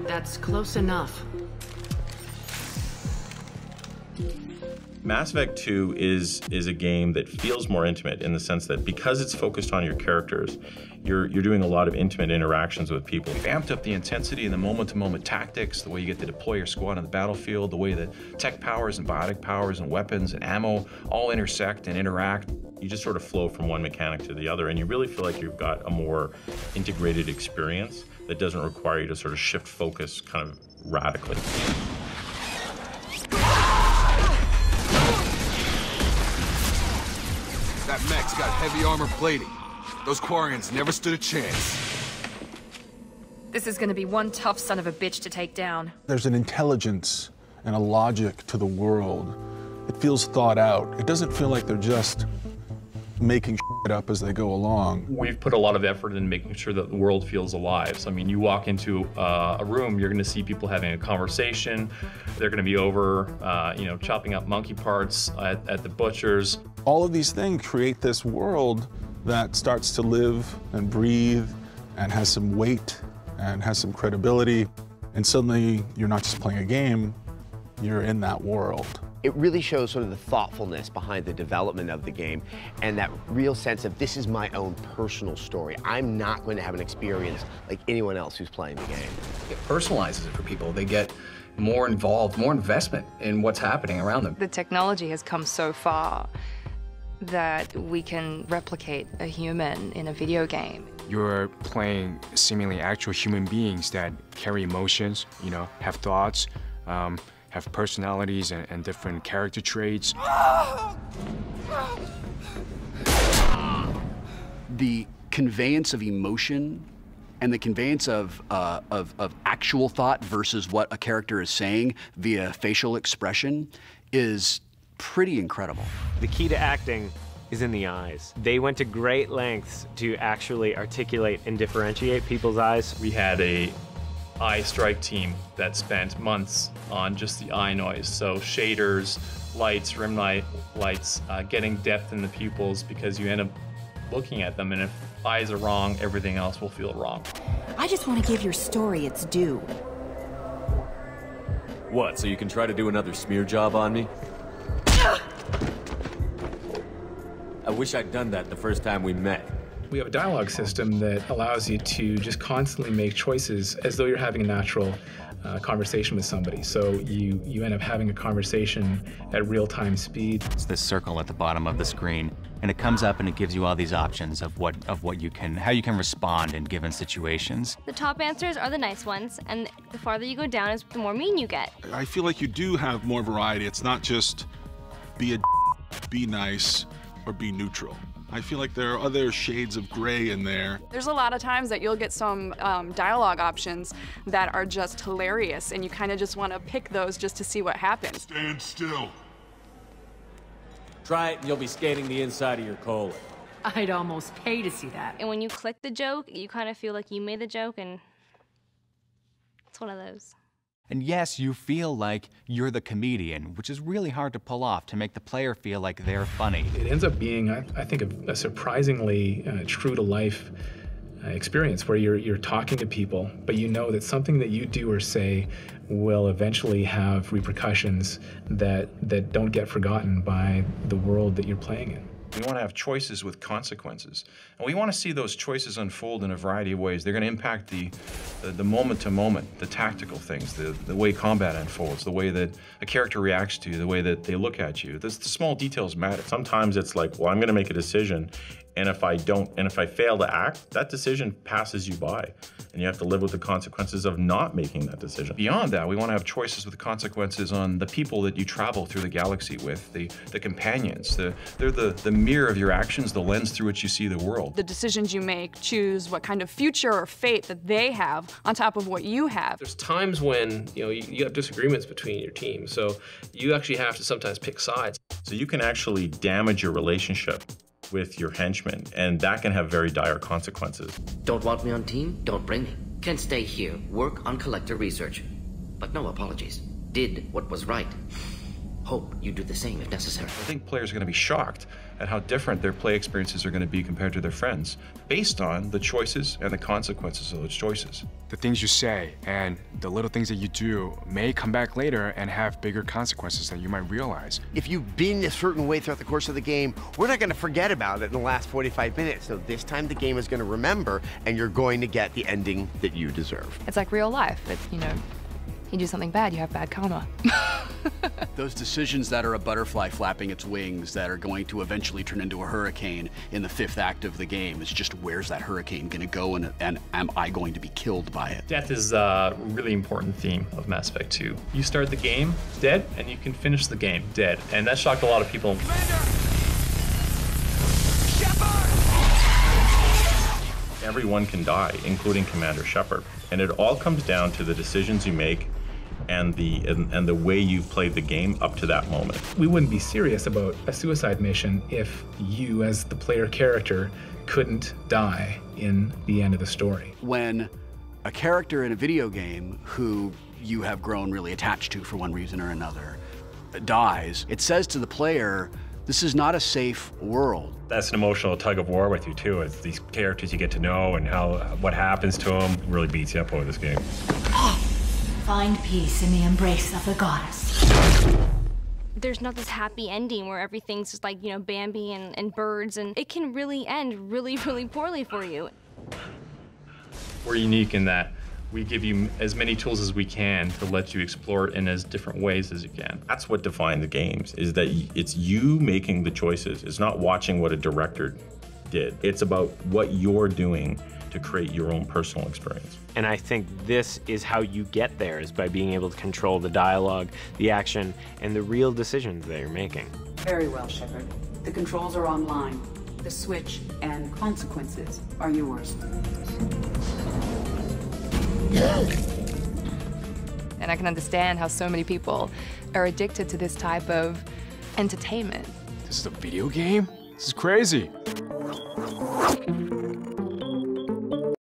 That's close enough. Mass Effect 2 is a game that feels more intimate in the sense that because it's focused on your characters, you're doing a lot of intimate interactions with people. We've amped up the intensity and the moment-to-moment tactics, the way you get to deploy your squad on the battlefield, the way that tech powers and biotic powers and weapons and ammo all intersect and interact. You just sort of flow from one mechanic to the other, and you really feel like you've got a more integrated experience that doesn't require you to sort of shift focus kind of radically. That mech's got heavy armor plating. Those Quarians never stood a chance. This is gonna be one tough son of a bitch to take down. There's an intelligence and a logic to the world. It feels thought out. It doesn't feel like they're just making shit up as they go along. We've put a lot of effort in making sure that the world feels alive. So, I mean, you walk into a room, you're going to see people having a conversation. They're going to be over, chopping up monkey parts at the butcher's. All of these things create this world that starts to live and breathe and has some weight and has some credibility. And suddenly, you're not just playing a game, you're in that world. It really shows sort of the thoughtfulness behind the development of the game and that real sense of this is my own personal story. I'm not going to have an experience like anyone else who's playing the game. It personalizes it for people. They get more involved, more investment in what's happening around them. The technology has come so far that we can replicate a human in a video game. You're playing seemingly actual human beings that carry emotions, have thoughts, have personalities and different character traits. The conveyance of emotion and the conveyance of actual thought versus what a character is saying via facial expression is pretty incredible. The key to acting is in the eyes. They went to great lengths to actually articulate and differentiate people's eyes. We had a eye strike team that spent months on just the eye noise. So shaders, lights, rim light, lights, getting depth in the pupils because you end up looking at them and if eyes are wrong, everything else will feel wrong. I just want to give your story its due. What, so you can try to do another smear job on me? I wish I'd done that the first time we met. We have a dialogue system that allows you to just constantly make choices as though you're having a natural conversation with somebody. So you end up having a conversation at real-time speed. It's this circle at the bottom of the screen, and it comes up and it gives you all these options of how you can respond in given situations. The top answers are the nice ones, and the farther you go down is the more mean you get. I feel like you do have more variety. It's not just be nice, or be neutral. I feel like there are other shades of gray in there. There's a lot of times that you'll get some dialogue options that are just hilarious, and you kind of just want to pick those just to see what happens. Stand still. Try it and you'll be skating the inside of your colon. I'd almost pay to see that. And when you click the joke, you kind of feel like you made the joke, and it's one of those. And yes, you feel like you're the comedian, which is really hard to pull off to make the player feel like they're funny. It ends up being, I think, a surprisingly true-to-life experience where you're talking to people, but you know that something that you do or say will eventually have repercussions that don't get forgotten by the world that you're playing in. We want to have choices with consequences. And we want to see those choices unfold in a variety of ways. They're going to impact the moment-to-moment, the tactical things, the way combat unfolds, the way that a character reacts to you, the way that they look at you. The small details matter. Sometimes it's like, well, I'm going to make a decision, and if I fail to act, that decision passes you by. And you have to live with the consequences of not making that decision. Beyond that, we want to have choices with consequences on the people that you travel through the galaxy with, the companions. They're the mirror of your actions, the lens through which you see the world. The decisions you make choose what kind of future or fate that they have on top of what you have. There's times when you have disagreements between your team, so you actually have to sometimes pick sides. So you can actually damage your relationship with your henchmen, and that can have very dire consequences. Don't want me on team? Don't bring me. Can stay here, work on collector research. But no apologies. Did what was right. Hope you do the same if necessary. I think players are going to be shocked at how different their play experiences are going to be compared to their friends, based on the choices and the consequences of those choices. The things you say and the little things that you do may come back later and have bigger consequences than you might realize. If you've been a certain way throughout the course of the game, we're not going to forget about it in the last 45 minutes. So this time the game is going to remember, and you're going to get the ending that you deserve. It's like real life. You know, you do something bad, you have bad karma. Those decisions that are a butterfly flapping its wings that are going to eventually turn into a hurricane in the 5th act of the game is just, where's that hurricane going to go, and am I going to be killed by it? Death is a really important theme of Mass Effect 2. You start the game dead, and you can finish the game dead. And that shocked a lot of people. Everyone can die, including Commander Shepard. And it all comes down to the decisions you make and the way you've played the game up to that moment. We wouldn't be serious about a suicide mission if you, as the player character, couldn't die in the end of the story. When a character in a video game who you have grown really attached to for one reason or another dies, it says to the player, this is not a safe world. That's an emotional tug of war with you too. It's these characters you get to know and what happens to them really beats you up over this game. Find peace in the embrace of the goddess. There's not this happy ending where everything's just like, you know, Bambi and birds, and it can really end really, really poorly for you. We're unique in that we give you as many tools as we can to let you explore it in as different ways as you can. That's what defines the games, is that it's you making the choices. It's not watching what a director did. It's about what you're doing to create your own personal experience. And I think this is how you get there, is by being able to control the dialogue, the action, and the real decisions that you're making. Very well, Shepard. The controls are online. The switch and consequences are yours. And I can understand how so many people are addicted to this type of entertainment. This is a video game? This is crazy.